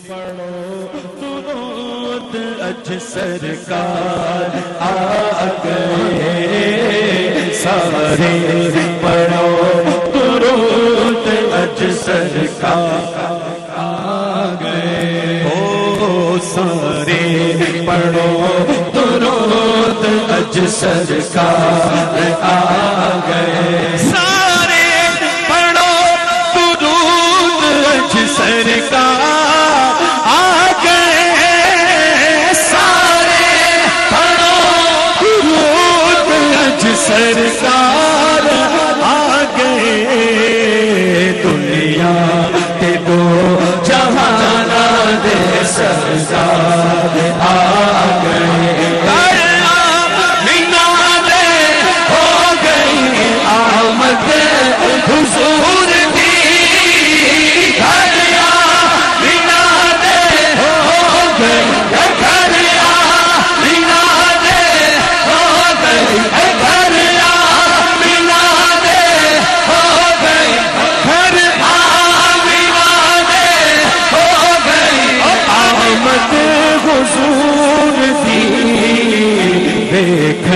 پڑھو درود اج سرکار آ گئے سارے پڑھو درود اج سرکار آ گئے او سارے پڑھو درود اج سرکار آ گئے سارے پڑھو درود اج سرکار آ گئے سارے پڑھو درود اج سرکار آ گئے دنیا کے دو جہانا دے سرکار آ گئے حضور دی گھریا بنا دے ہو گئی گھریا بنا دے ہو گئی گھریا بنا دے ہو گئی گھریا بنا دے ہو گئی آمد حضور دی دیکھ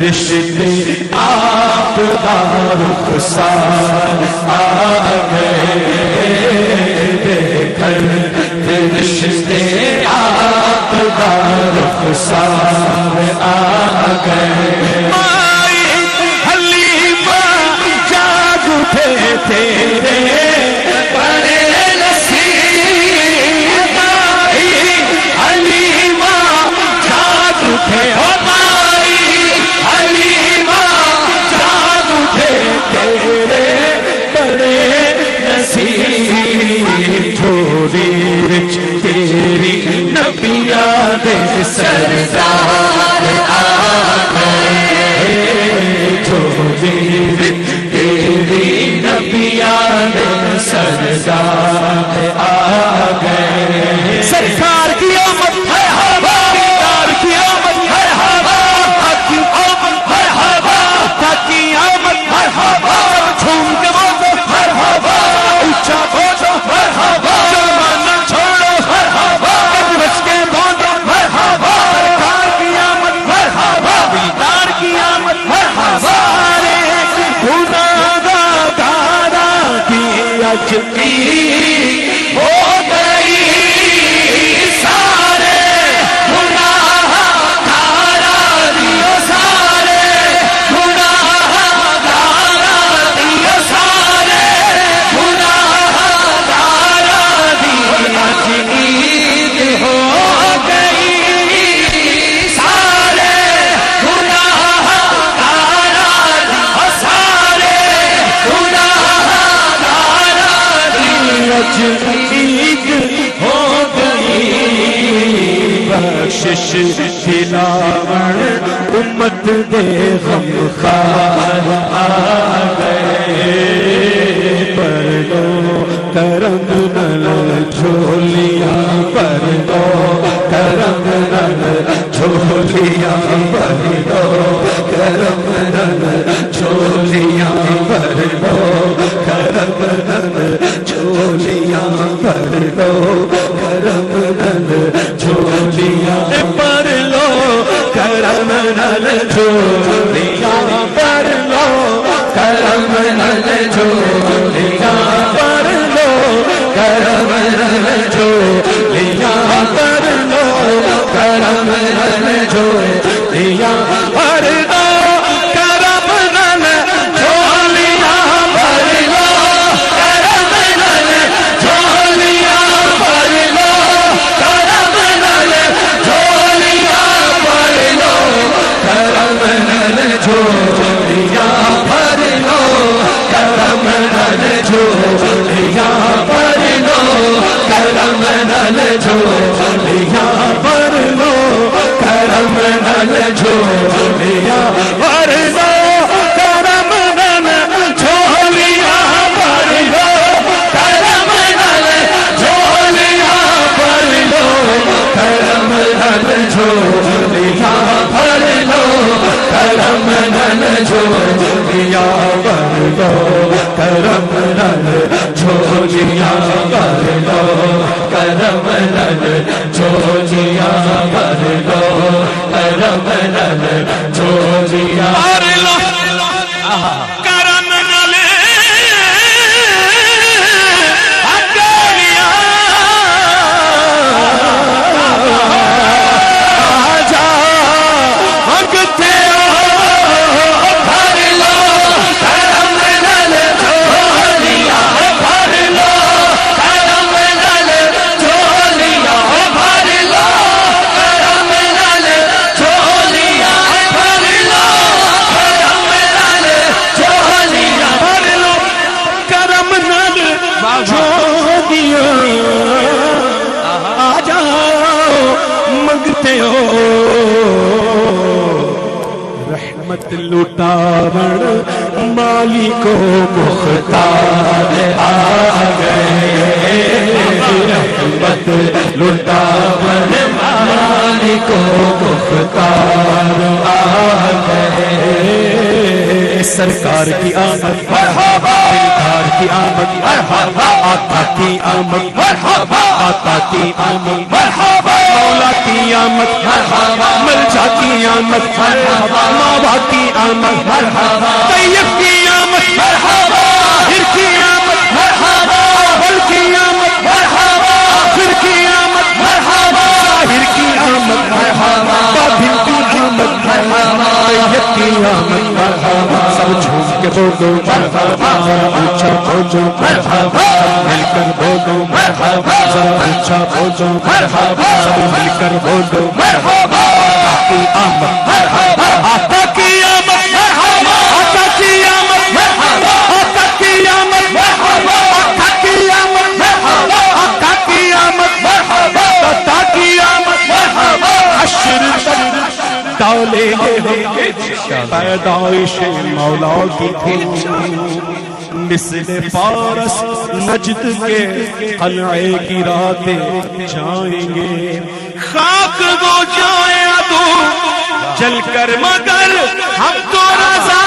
رشتے آپ دار خسار آ گئے دیکھ رشتے آپ دار خسار آ گئے مائی حلیمہ جاگ اٹھے تیرے بڑے نصیب مائی حلیمہ جاگ اٹھے تیری نبیا دے سردار آ گئے جھولی تیری نبیا دے سردار آ گئے سرکار کی آمد ہے ہوا سرکار کی آمد ہے ہوا کی آمد ہے ہوا کی آمد ہے ہوا جھوم کے بولو ہے ہوا اونچا بولو ہے ہوا جتی ہو گئی سارے گناہ دارا دیو سارے گناہ دارا دیو سارے گناہ دارا دیو آج عید ہو گئی سارے گناہ دارا دیو سارے گناہ عید ہو گئی بخشش دلاور امت دے غم خوار آ گئے پر دو کرم نل جھولیاں پر دو کرم نل جھولیاں پر دو کرم نل جھولیاں پر دو کرم نل جھولیاں پر لو کرم نل جھولیاں پر لو کرم نل جھولیاں پر لو کرم نل جھولیاں پر لو کرم نل جھولیاں پر لو کرم نل جھولیاں پر لو جھولیاں پر لو کرم کرم نل جھولیاں بھر لو کرم نل جھولیاں بھر لو کرم نل رحمت لٹاون مالک و مختار آ گئے رحمت لٹاون مالک و مختار آ گئے سرکار کی آمد مرحبا دلدار کی آمد مرحبا آقا کی آمد مرحبا آقا کی آمد مرحبا مولا کی آمد مرحبا ملجا کی آمد مرحبا ماوا کی آمد مرحبا طیب کی آمد مرحبا آخر کی آمد مرحبا اول کی آمد مرحبا آخر کی آمد مرحبا ظاہر کی آمد مرحبا باطن کی آمد مرحبا طیب کی آمد مرحبا سب جھوم کے بولو مرحبا اونچا بولو مرحبا مل کر بولو مرحبا ذرا اونچا بولو مرحبا سب مل کر بولو مرحبا آقا کی آمد مرحبا آقا کی آمد مرحبا آقا کی آمد مرحبا آقا کی آمد مرحبا آقا کی آمد مرحبا آقا کی آمد مرحبا آقا کی آمد مرحبا حشر ڈالے پیدائش مولا کی تھی مثل پارس نجد کے قلعے کی راتیں جائیں گے خاک وہ جائیں ادو جل کر مگر ہم تو رضا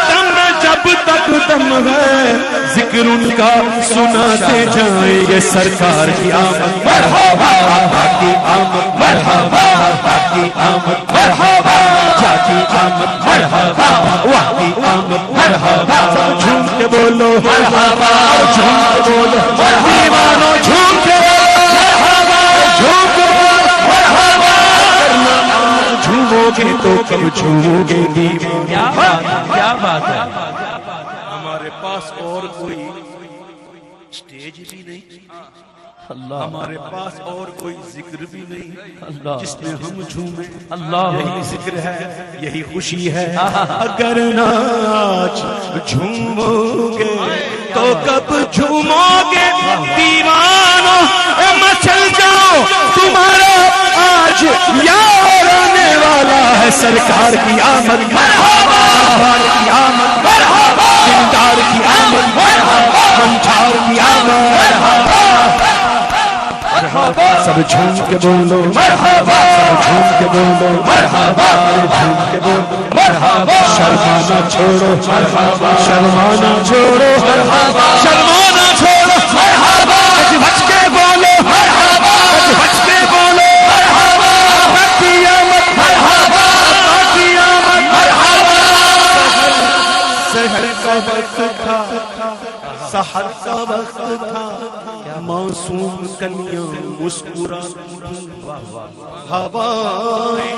دم جب تک دم ہے ذکر ان کا سناتے جائیں گے سرکار کی آمد مرحبا آقا کی آمد مرحبا آقا کی آمد مرحبا جا کی آمد مرحبا واہ کی آمد مرحبا جھوم کے بولو مرحبا جھوم کے بولو دیوانو جھوم کے بولو مرحبا جھوم کے بولو مرحبا جھومو گے تو کب جھومو گے دیوانو کیا بات ہے ہمارے پاس اور کوئی سٹیج بھی نہیں ہمارے پاس اور کوئی ذکر بھی نہیں جس میں ہم جھومیں یہی ذکر ہے یہی خوشی ہے اگر ناچ جھومو گے تو کب جھومو گے دیوانو مچل جاؤ تمہارا آج یار آنے والا ہے سرکار کی آمد مرحبا سرکار کی آمد مرحبا دلدار کی آمد مرحبا منچار کی آمد مرحبا سب جھوم کے بولو مرحبا سب جھوم کے بولو مرحبا جھوم کے بولو مرحبا شرمانا چھوڑو مرحبا شرمانا چھوڑو مرحبا شرمانا چھوڑو مرحبا بچ کے بولو مرحبا بچ کے بولو مرحبا کی آمد مرحبا کی آمد مرحبا سحر کا وقت تھا سحر کا وقت تھا معصوم کلیاں مسکراتی ہوائیں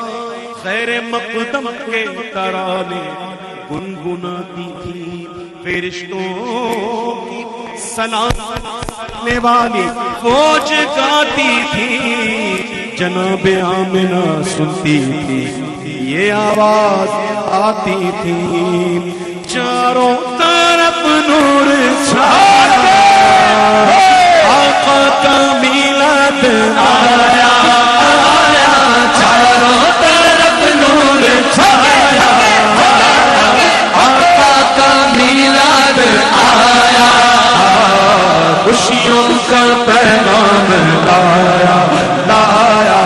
خیر مقدم کے ترانے گنگناتی تھی فرشتوں کی سلانے والی فوج گاتی تھی جناب آمنہ سنتی تھی یہ آواز آتی تھی چاروں طرف نور چھایا آقا کا میلاد آیا آیا چاروں طرف نور چھایا آقا کا میلاد آیا خوشیوں کا پیغام لایا لایا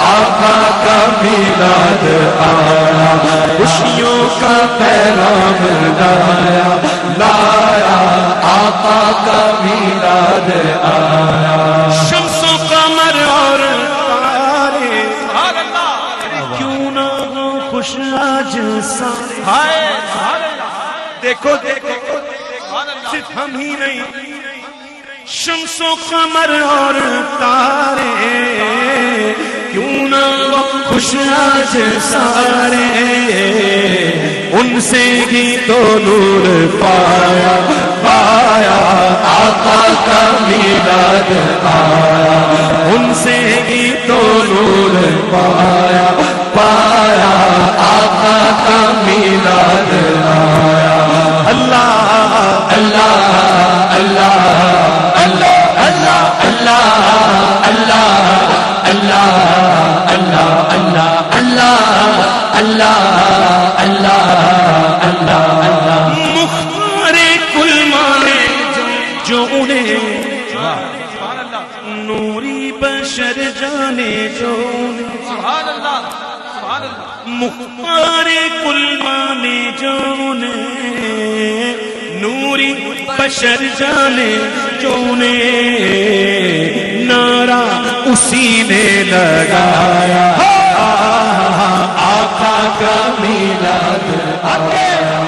آقا کا میلاد آیا خوشیوں کا پیغام لایا لایا آقا کا میلاد آیا سارے. ہائے دیکھو دیکھو صرف ہم ہی نہیں، شمس و قمر اور تارے کیوں نہ خوش آج سارے، ان سے ہی تو نور پایا پایا آقا کا میلاد آیا، ان سے ہی تو نور پایا پایا آقا کا میلاد آیا. اللہ اللہ اللہ اللہ اللہ اللہ اللہ اللہ اللہ اللہ اللہ اللہ اللہ اللہ. مختار کل مانے جو انہیں نوری بشر جانے جو سبحان اللہ سبحان اللہ. مختار کل مانے جو انہیں نوری بشر جانے جو انہیں نعرہ اسی نے لگایا، آقا کا میلاد آیا.